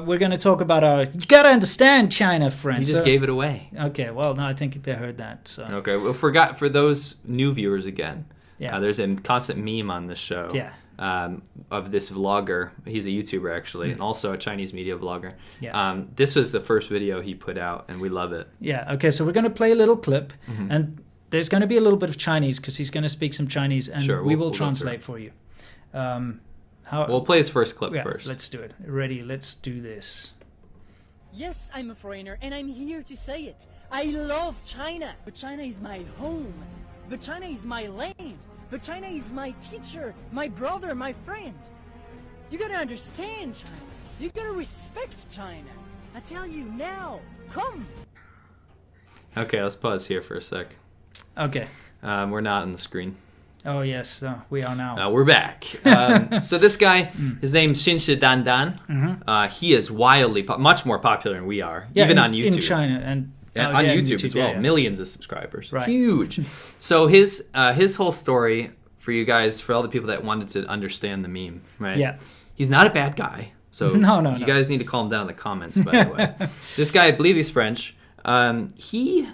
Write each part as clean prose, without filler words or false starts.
We're going to talk about you gotta understand China, friends. You just gave it away. Okay, well, no, I think they heard that. So. Okay, well, for those new viewers again, yeah. There's a constant meme on this show of this vlogger. He's a YouTuber, actually, and also a Chinese media vlogger. Yeah. This was the first video he put out, and we love it. Yeah, okay, so we're going to play a little clip, and there's going to be a little bit of Chinese, because he's going to speak some Chinese, and we will translate for you. We'll play his first clip first. Let's do it. Ready, let's do this. Yes, I'm a foreigner, and I'm here to say it. I love China, but China is my home. But China is my land. But China is my teacher, my brother, my friend. You gotta understand China. You gotta respect China. I tell you now, come. Okay, let's pause here for a sec. Okay. We're not on the screen. Oh, yes, we are now. We're back. So this guy, his name's Xinshi Dan Dan. He is wildly, much more popular than we are, even on YouTube. In China and on YouTube as well. Millions of subscribers. Right. Huge. So his whole story, for you guys, for all the people that wanted to understand the meme, right? Yeah. He's not a bad guy. So you guys need to calm down in the comments, by the way. This guy, I believe he's French. He,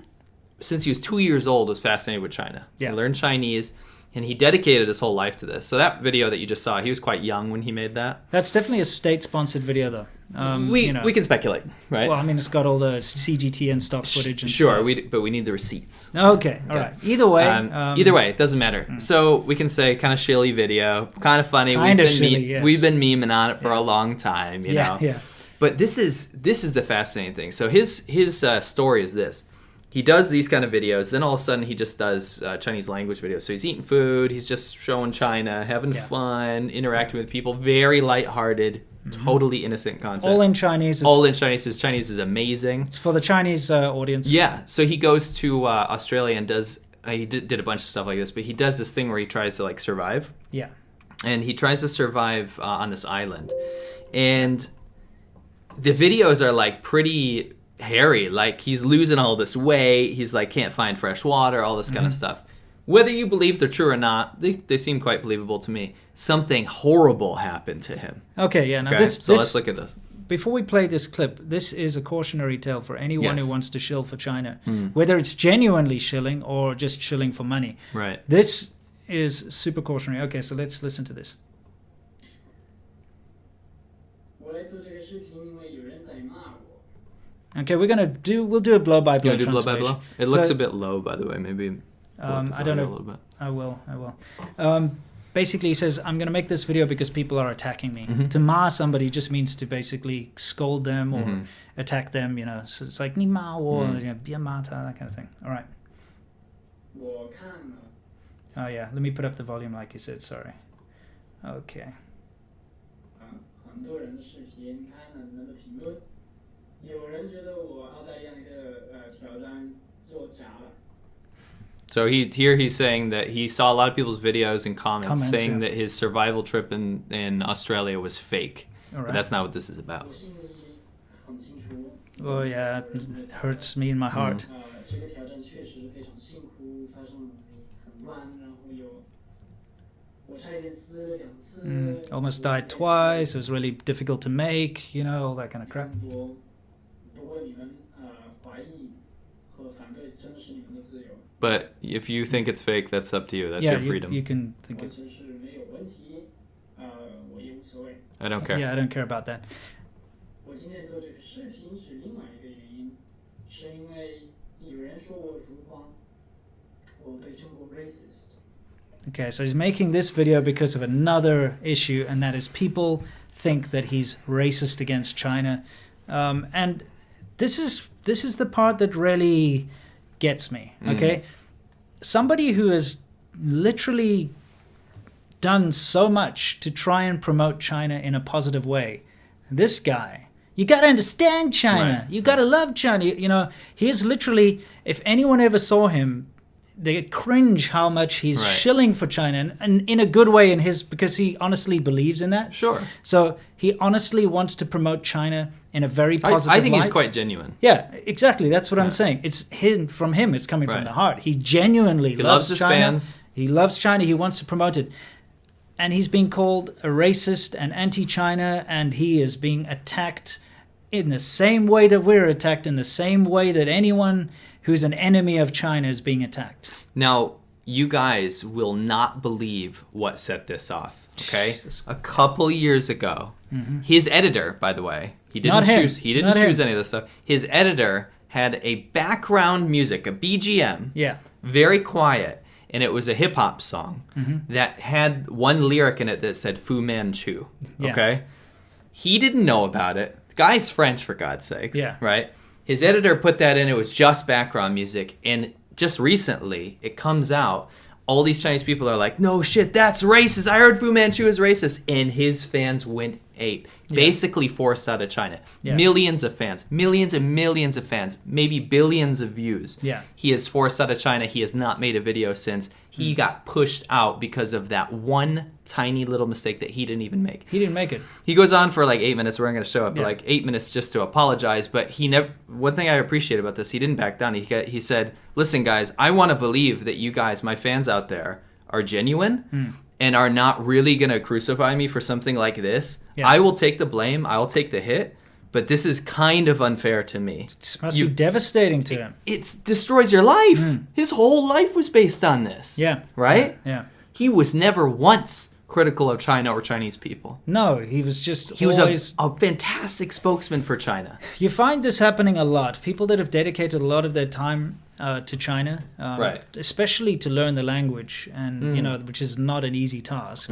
since he was 2 years old, was fascinated with China. Yeah. He learned Chinese. And he dedicated his whole life to this. So that video that you just saw, he was quite young when he made that. That's definitely a state-sponsored video, though. We can speculate, right? Well, I mean, it's got all the CGT and stock footage and stuff. Sure, but we need the receipts. Okay, all right. Either way, it doesn't matter. So we can say kind of shilly video, kind of funny. Yes. We've been memeing on it for a long time, you know. Yeah. But this is the fascinating thing. So his story is this. He does these kind of videos, then all of a sudden he just does Chinese language videos. So he's eating food, he's just showing China, having fun, interacting with people, very lighthearted, totally innocent content. All in Chinese. His Chinese is amazing. It's for the Chinese audience. Yeah, so he goes to Australia and does, he did a bunch of stuff like this, but he does this thing where he tries to like survive. Yeah. And he tries to survive on this island. And the videos are like pretty hairy, like he's losing all this weight, he's like can't find fresh water, all this kind of stuff. Whether you believe they're true or not, they seem quite believable to me. Something horrible happened to him. Okay, yeah. Now so let's look at this. Before we play this clip, this is a cautionary tale for anyone who wants to shill for China, whether it's genuinely shilling or just shilling for money. Right. This is super cautionary. Okay, so let's listen to this. Okay, we'll do a blow by blow translation. Blow by blow? It looks a bit low, by the way. Maybe I don't know. A little bit. I will. Basically, he says, I'm going to make this video because people are attacking me. To ma somebody just means to basically scold them or attack them, you know. So it's like, ni ma wo, bia ma ta, that kind of thing. All right. Oh, yeah. Let me put up the volume like you said. Sorry. Okay. So he's saying that he saw a lot of people's videos and comments saying that his survival trip in Australia was fake. Right. But that's not what this is about. Oh yeah, it hurts me in my heart. Almost died twice. It was really difficult to make, you know, all that kind of crap. But if you think it's fake, that's up to you. That's your freedom. You can think it. I don't care. Yeah, I don't care about that. Okay, so he's making this video because of another issue, and that is people think that he's racist against China. And this is the part that really gets me, okay? Somebody who has literally done so much to try and promote China in a positive way. This guy, you got to understand China. Right. You got to love China. You know, he is literally, if anyone ever saw him, they cringe how much he's shilling for China, and in a good way because he honestly believes in that. Sure. So he honestly wants to promote China in a very positive I think light. he's quite genuine. Yeah, exactly. That's what I'm saying. It's from him. It's coming from the heart. He genuinely loves his China. Fans. He loves China. He wants to promote it. And he's being called a racist and anti-China, and he is being attacked in the same way that we're attacked, in the same way that anyone who's an enemy of China is being attacked. Now, you guys will not believe what set this off, okay? A couple years ago, his editor, by the way, he didn't choose any of this stuff. His editor had a background music, a BGM, very quiet, and it was a hip-hop song that had one lyric in it that said Fu Manchu, okay? He didn't know about it. The guy's French, for God's sakes, right? His editor put that in. It was just background music, and just recently, it comes out, all these Chinese people are like, no shit, that's racist. I heard Fu Manchu is racist. And his fans went ape. Basically forced out of China. Millions of fans. Millions and millions of fans. Maybe billions of views. He is forced out of China. He has not made a video since. He got pushed out because of that one tiny little mistake that he didn't even make. He didn't make it. He goes on for like 8 minutes. We're not going to show it, but like 8 minutes just to apologize. But he never. One thing I appreciate about this, he didn't back down. He said, listen, guys, I want to believe that you guys, my fans out there, are genuine and are not really going to crucify me for something like this. I will take the blame. I will take the hit. But this is kind of unfair to me. It must be devastating to him. It destroys your life. His whole life was based on this. Right? Yeah. He was never once critical of China or Chinese people. No, he was just He was a fantastic spokesman for China. You find this happening a lot. People that have dedicated a lot of their time to China, especially to learn the language, and you know, which is not an easy task.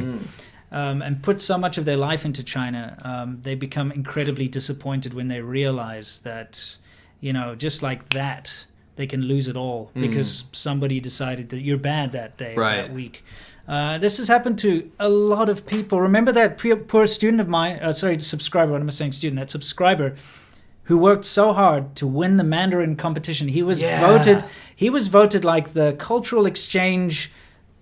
And put so much of their life into China, they become incredibly disappointed when they realize that, you know, just like that, they can lose it all because somebody decided that you're bad that day or that week. This has happened to a lot of people. Remember that poor student of mine, subscriber, what am I saying, student, that subscriber who worked so hard to win the Mandarin competition. He was voted like the cultural exchange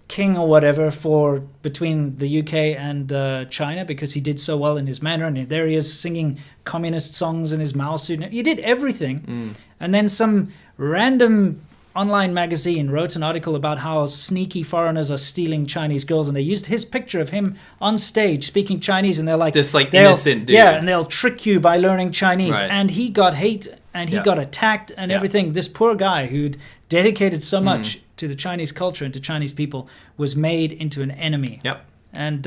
king or whatever for between the UK and China because he did so well in his Mandarin. And there he is singing communist songs in his Mao suit. He did everything. And then some random online magazine wrote an article about how sneaky foreigners are stealing Chinese girls, and they used his picture of him on stage speaking Chinese, and they're like this like innocent dude. Yeah, and they'll trick you by learning Chinese. And he got hate and he got attacked and everything. This poor guy who'd dedicated so much to the Chinese culture and to Chinese people was made into an enemy. And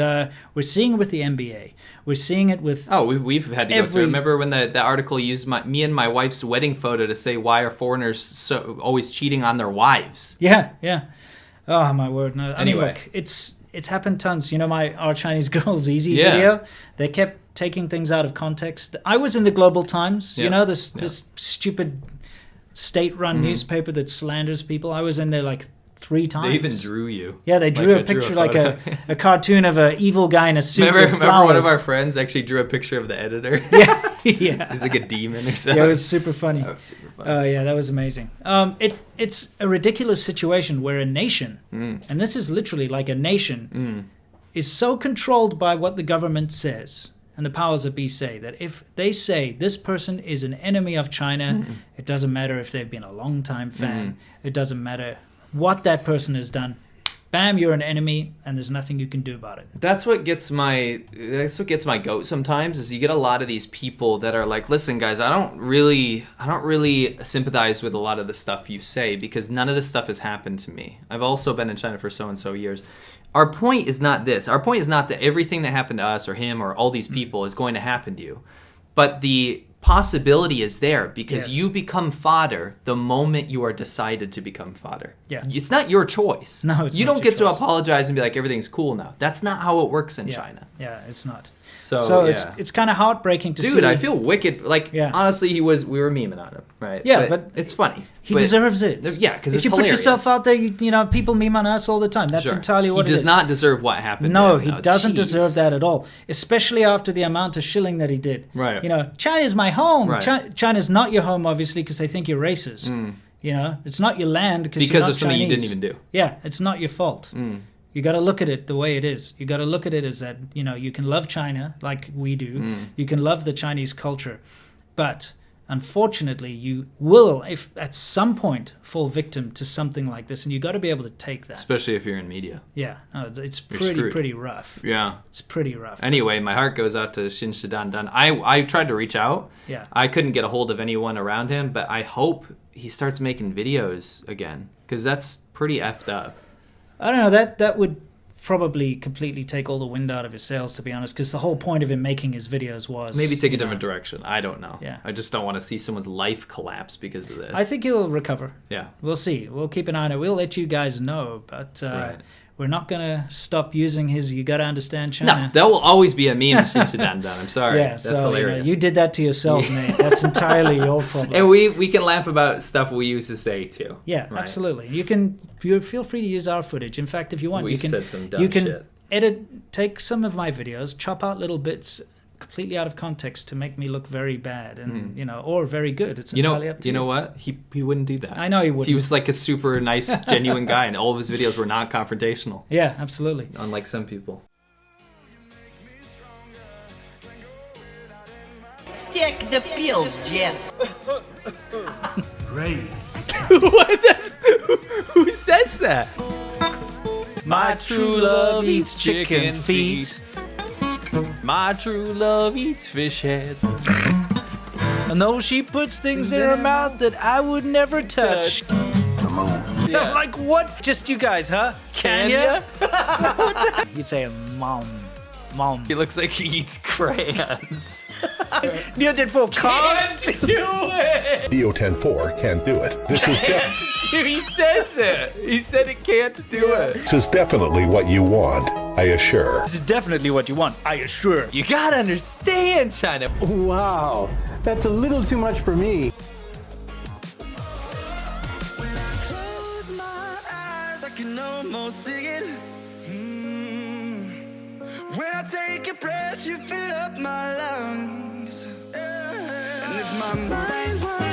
we're seeing it with the NBA. We're seeing it with... Oh, we've had to go through. Remember when the article used me and my wife's wedding photo to say, why are foreigners so always cheating on their wives? Yeah. Oh, my word. No. I mean, look, it's happened tons. You know, our Chinese Girls Easy video? They kept taking things out of context. I was in the Global Times, you know, this stupid state-run newspaper that slanders people. I was in there like 3 times. They even drew you. Yeah, they drew a picture like a cartoon of an evil guy in a suit with flowers. Remember one of our friends actually drew a picture of the editor? Yeah. It was like a demon or something. Yeah, it was super funny. That was super funny. Yeah, that was amazing. It's a ridiculous situation where a nation, and this is literally like a nation, is so controlled by what the government says and the powers that be say that if they say this person is an enemy of China, it doesn't matter if they've been a long-time fan. It doesn't matter what that person has done. Bam, you're an enemy, and there's nothing you can do about it. That's what gets my goat sometimes, is you get a lot of these people that are like, listen guys, I don't really sympathize with a lot of the stuff you say because none of this stuff has happened to me. I've also been in China for so and so years. Our point is not this. Our point is not that everything that happened to us or him or all these people is going to happen to you. But the possibility is there because you become fodder the moment you are decided to become fodder. It's not your choice. No, it's you not don't your get to choice. Apologize and be like, everything's cool now. That's not how it works in China. Yeah, it's not. So it's kind of heartbreaking to see. Dude, I feel wicked. Like, honestly, we were memeing on him, right? Yeah, but it's funny. He deserves it. Yeah, because if you put yourself out there, you know, people meme on us all the time. That's entirely what it is. He does not deserve what happened. No, he doesn't deserve that at all. Especially after the amount of shilling that he did. Right. You know, China's my home. Right. China's not your home, obviously, because they think you're racist. You know, it's not your land because you're not of something Chinese. you didn't even do. Yeah, it's not your fault. You got to look at it the way it is. You got to look at it as that, you know, you can love China like we do. You can love the Chinese culture, but unfortunately, you will, if at some point, fall victim to something like this, and you got to be able to take that. Especially if you're in media. Yeah, no, it's screwed. pretty rough. Yeah. It's pretty rough. Anyway, my heart goes out to Shin Shidan. I tried to reach out. Yeah. I couldn't get a hold of anyone around him, but I hope he starts making videos again, because that's pretty effed up. I don't know, that would probably completely take all the wind out of his sails, to be honest, because the whole point of him making his videos was... Maybe take a different direction. I don't know. Yeah. I just don't want to see someone's life collapse because of this. I think he'll recover. Yeah. We'll see. We'll keep an eye on it. We'll let you guys know, but Right. we're not going to stop using his You Gotta Understand China. No, that will always be a meme, Shin Shidan. I'm sorry. Yeah, That's so hilarious. you did that to yourself, mate. That's entirely your problem. And we can laugh about stuff we used to say too. Yeah, Right. absolutely. You feel free to use our footage. In fact, if you want, We've you can said some dumb you can shit. take some of my videos, chop out little bits completely out of context to make me look very bad, and or very good. It's entirely up to you. You know what? He wouldn't do that. I know he wouldn't. He was like a super nice, genuine guy, and all of his videos were not confrontational, Yeah, absolutely. unlike some people. Take the pills, Jeff. Great. What? Who says that? My true love eats chicken feet. My true love eats fish heads. And though she puts things in her mouth that I would never touch. Yeah. I'm like, what? Just you guys, huh? Can ya? You'd say, Mom. He looks like he eats crayons. You did for Can't do it. Neo-10-4 can't do it. This is He says it. He said it can't do it. this is definitely what you want, I assure. This is definitely what you want, I assure. You gotta understand, China. Wow, that's a little too much for me. Close my eyes, I can almost see it. When I take a breath, you fill up my lungs. And if my mind were